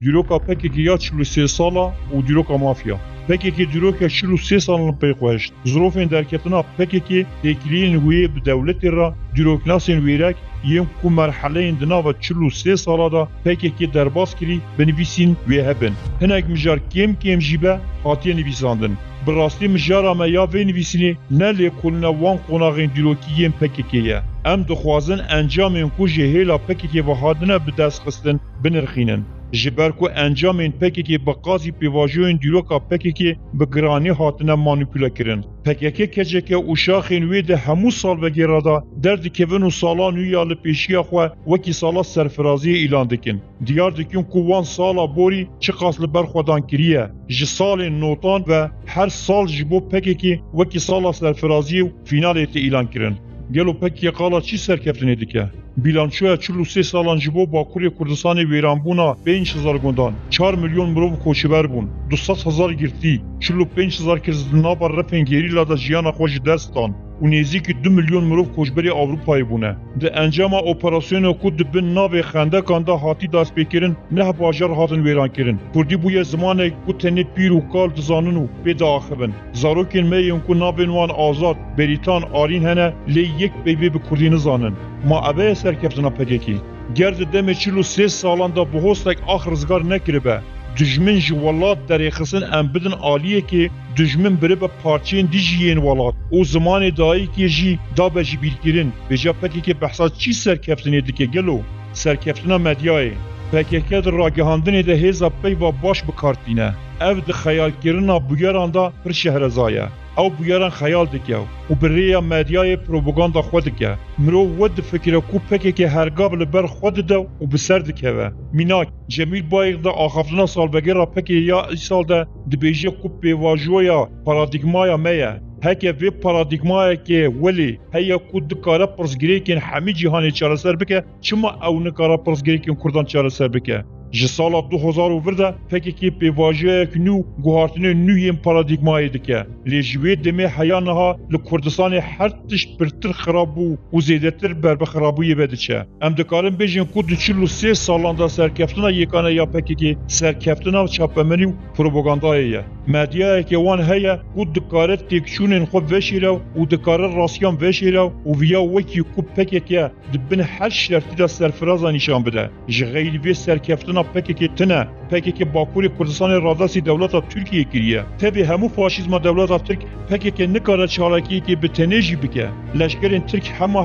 دیروکا پکێکی یا 43 ساڵە و دیروکا مافیا پکێکی دیروکە 43 ساڵن پێی خۆشت زرۆفên derketina pekekê têkiliyên wê bi dewletê re dîroknasên wêrek yên ku merheleyên di nava 43 sala da pekekê derbas kirî binivîsîn wê hebin. Hinek mijar kêm jî be hatiye nivîsandin. Bi rastî mijara me ya vê nivîsînê ne lêkolîna wan qonaxên dîrokî yên pekekê ye. Em dixwazin encamên ku ji hêla pekekê ve hatine bi dest xistin binirxînin. Ji ber ku encamên pekekê bi qazî pêvajoyên dîroka pekekê bi giranî hatine manîpüle kirin. PKK keçeke û şaxên wê de hemû salvegêra da derdikevin û salan wî ya li pêşiya xwe wekî sala serfiraziyê îlan dikin. Diyar dikin ku wan sala borî çi qas li ber xwedan kiriye. Ji salên notan ve her sal ji bo PKK wekî sala serfiraziyê û fînalê tê îlan kirin. Gelo PKK qala çi serkeftinê dike? Bilançoya 43 salan ji bo Bakurê Kurdistanê wêranbûna 5,000 gundan, 4 milyon mirov koçber bûn, 200,000 girtî, 45,000 kes di nava repên gerîla da jiyana xwe ji dest dan û nêzîkî 2 milyon mirov koçberê Avrupayê bûne. Di encama operasyona ku dibin navê xendekan da hatî destpêkirin, neh bajar hatin wêrankirin. Kurdî bûye zimanek ku tenê pîr û kal dizanin û pê diaxivin. Zarokên me yên ku navên wan Azad, Berîtan, Arîn hene lê yek peybê bi Kurdî nizanin. Ma ev serkeftina PKK. Ger di demê 43 salan da bi hostek ax rizgar nekiribe. Dijmin ji welat derêxistin em bidin aliyekê dijmin biribe parçeyên dijî yên welat û zimanê dayîkê jî dabe ji bîrkirin. Bêja PKK behsa çi serkeftinê dike gelo? Serkeftina medyayê. PKK di ragihandinê de hêza peyva baş bikartîne. Ev di xeyalkirina bugeran da pir şehrezaye. Ew bugeran xeyal dike û bi rêya medyayê propaganda xwe dike. Mirov we difikire ku PKK hergav li ber xwe dide û bi ser dikeve. Mînak, Cemîl Bayîk de axaftina salvegera PKK ya îsal de dibêje ku pêvajoya paradigmaya me ye. Heke vê paradigmayekê welê heye ku dikare pirsgirêkên hemî cîhanê çareser bike, çima ew nikare pirsgirêkên Kurdan çareser bike? Ji sala 2000 de PKK pêvajeyek nû guhartinê nû yên paradigmayê dike. Lê ji wê demê heya niha li Kurdistanê her tişt pirtir xirab bû û zêdetir berbixirabûyê ve diçe. Em dikarin bêjin ku di 43 salan da serkeftina yekane ya PKK serkeftina çapemenî û propagandayê ye. Medyayekê wan heye ku dikare têkçûnên xwe veşîre û dikare rastyan veşîre û viya wekî ku PKK dibin her şertî de serfiraza nîşan bide. Ji xeylî vê serkeftina PKK tine. PKK Bakurê Kurdistanê radasî dewleta Tirkiye kiriye. Tevê hemû faşîzma dewleta Tirk PKK nikare çalakiyekê bi tenê jî bike. Leşkerên Tirk hema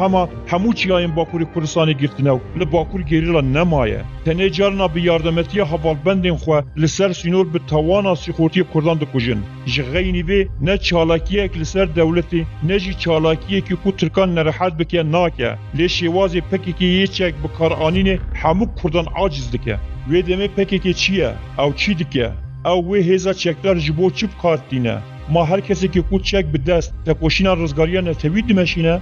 hemû çiyayên Bakurê Kurdistanê girtine û li Bakur gerîla nemaye. Tenê carna bi yardemetiya hevalbendên xwe li ser sînor bi tawana sîxortiyê Kurdan dikujin. Ji xeynî vê ne çalakiyek li ser dewletê ne jî çalakiyekî ku Tirkan nerehet bike nake. Lê şêwazê PKK'yê çek bi karanînê hemû Kurdan aciz dike. Wê demê PKK çi ye? Ew çi dike? Ew wê hêza çekdar ji bo çi bikartîne? Ma her kesekê ku çek bi dest tekoşîna rizgariya netewî dimeşîne?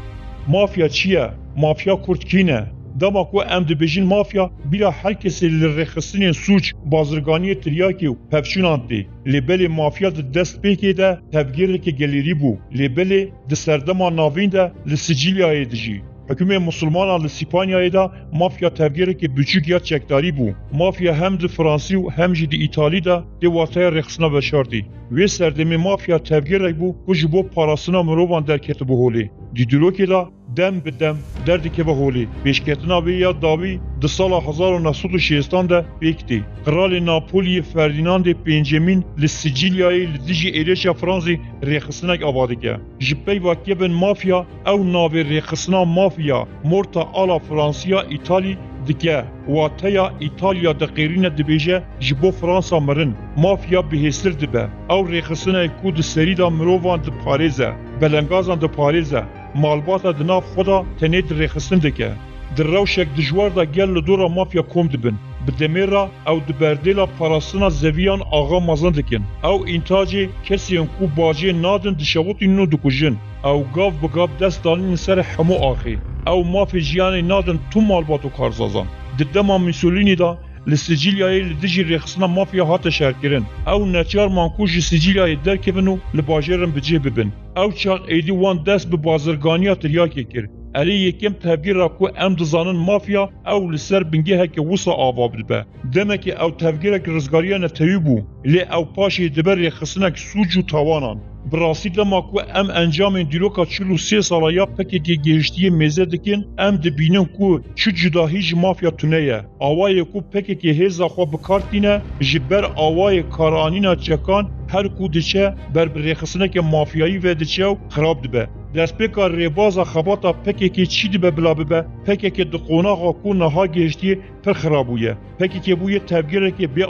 Mafya çi ye? Mafya Kurd kîne? Dema ku em dibêjin mafya bîra her kesê li rêxistinên sûç, bazirganiyê tiryakê û pevçûnan tê. Lêbelê mafya di destpêkê de tevgêrekê gelêrî bû. Lêbelê di serdema navîn de li Sicilyayê de jî. Hükümê Musulmanan li Spanyayê da mafya tevgêrekê biçûk ya çekdarî bû. Mafya hem di Fransî û hem jî di İtalî da dê wataya rêxistina veşartî. Wê serdemê mafya tevgêrek bû ku ji bo parastina mirovan derketibû holê. Di dîrokê da dem bi dem derdikeve holê. Pêşketina wê ya dawî di sala 1960 de pêk tê. Kralê Napolyê Ferdinandê Pêncemîn li Sicilyayê li dijî êrişa Fransê rêxistinek ava dike. Ji peyva kevin mafya ew navê rêxistina mafya morta ala Fransiya İtalî dike. Wateya İtalya de qêrîne dibêje ji bo Fransa mirin. Mafya bihêstir dibe. Ew rêxistinek ku di serî da mirovan diparêze. Belengazan diparêze. Malbata di nav xwe da tenê dirêxistin dike. Di rewşek dijwar da gel li dora mafya kom dibin. Bi demê ra ew di berdêla parastina zeviyan axa mezin dikin. Ew întacê kesên ku bacê nadin dişewitîn û dikujin. Ew gav bi gav dest danîn ser hemû axê. Ew mafê jiyanê nadin tu malbat û karzazan. Di dema Mussolini da li Sicilyayê li dijî rêxistina mafya hate şerkirin. Ew neçarman ku ji Sicilyayê derkevin û li bajêrin bicê bibin. Ew çaq êdî wan dest bi bazirganiya tiryakê kir. علی یکم تفگیر را کو ام دزانن مافیا او لسر بنگه که وسا آوا بده دمه که او تفگیر که رزگاریان تیو بو لی او پاشی دبر خسنک سوج و تاوانان براسی لما کو ام انجام دیروکا 43 سالا یا پکی که گهشتی میزه دکن ام دبینن کو چو جداهیج مافیا تونه آوای کو پکی که هزا خو بکارتینه جبر آوای کارانینا چکان هر کو دچه بر برخصنه که مافیایی و دچه و خراب دبه دست پیکا ریبازا خباتا پکی که چی دبه بلا ببه پکی که دقوناغا کو نها گهشتی پر خرابویه پکی که بویه تبگیره که بی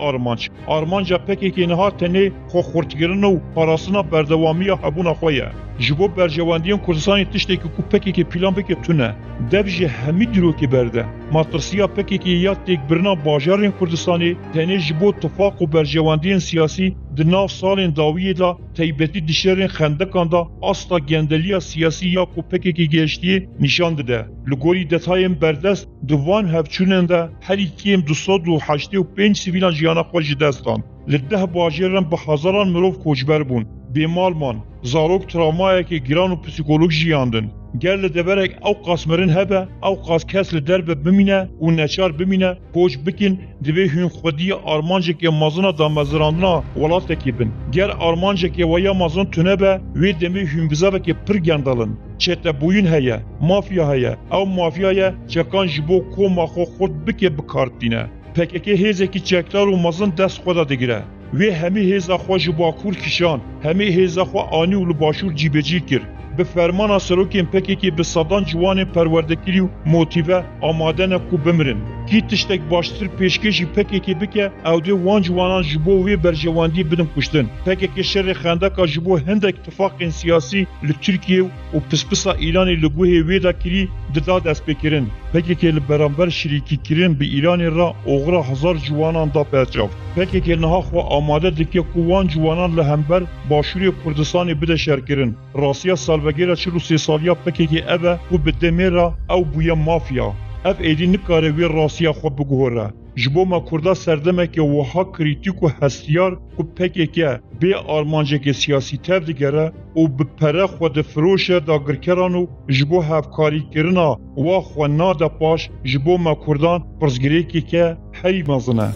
آرمانجا پکی که نها تنه خو خورتگرن و پاراسنا بردوامی هبونا خویه جبو برجواندیان کردستانی تشتی که کو پکی که پیلان بکه تونه دبجه همی درو که برده ماترسیا پکی که یا تیک برنا باجارین کردستانی تنه جبو تفاق و برجواندیان سیاسی دناف سالین داویه دا تیبتی دشرین خندکان دا استا گندلیا سیاسی یا کو پکی که گشتی نشان ده لگوری دتایم بردست دوان هفچونن ده هری کیم 285 سیویلان جیانا خوش دستان لده باجرن به هزاران مروف کوچبر بون بیمالمان زاروک ترامایه که گران و پسیکولوگ جیاندن گل دبرک او قاسمرین هبه او قاس کس لدرب بمینه و نچار بمینه پوچ بکن دوی هون خودی آرمانجه که مازنا دا مزراندنا ولات تکیبن گر آرمانجه که ویا مازن تونه به وی دمی هون بزاوه که پر گندالن چه بوین هیا مافیا هیا او مافیای چکان جبو کوما خو خود بکه بکارتینه پکه هیزه که چکتار و مازن دست خدا دگیره وی همی هیزا خو جباکور کشان همی هیزا خو آنی و لباشور جیبجی کرد به فرمان سروکین پکی که به صدان جوان پروردگیری و موتیوه آماده نکو بمرن کی تشتک باشتر پیشکشی پکی که بکه او دی وان جوانان جبو وی برجواندی بدن کشتن پکی که شر خندکا جبو هند اتفاق سیاسی لترکیه و پسپسا ایران لگوه ویدا کری ددا دست بکرن پکی که برانبر شریکی کرن به ایران را اغرا هزار جوانان دا پیچاف پکی که نها خو آماده دکه کوان جوانان لهمبر باشوری کردستان بده شرکرن راسیا سالوگیرا 43 سالیا پکی که اوه و بدمیرا او بویا مافیا اف ایدی نکاره وی راسیا خو بگوره جبو ما کردا سردمه که وها کریتیک و هستیار و پکی که بی آرمانجه که سیاسی تف دیگره و بپره خود فروشه دا گرکرانو جبو هفکاری کرنا و خو نادا پاش جبو ما کردان پرزگری که هری مازنه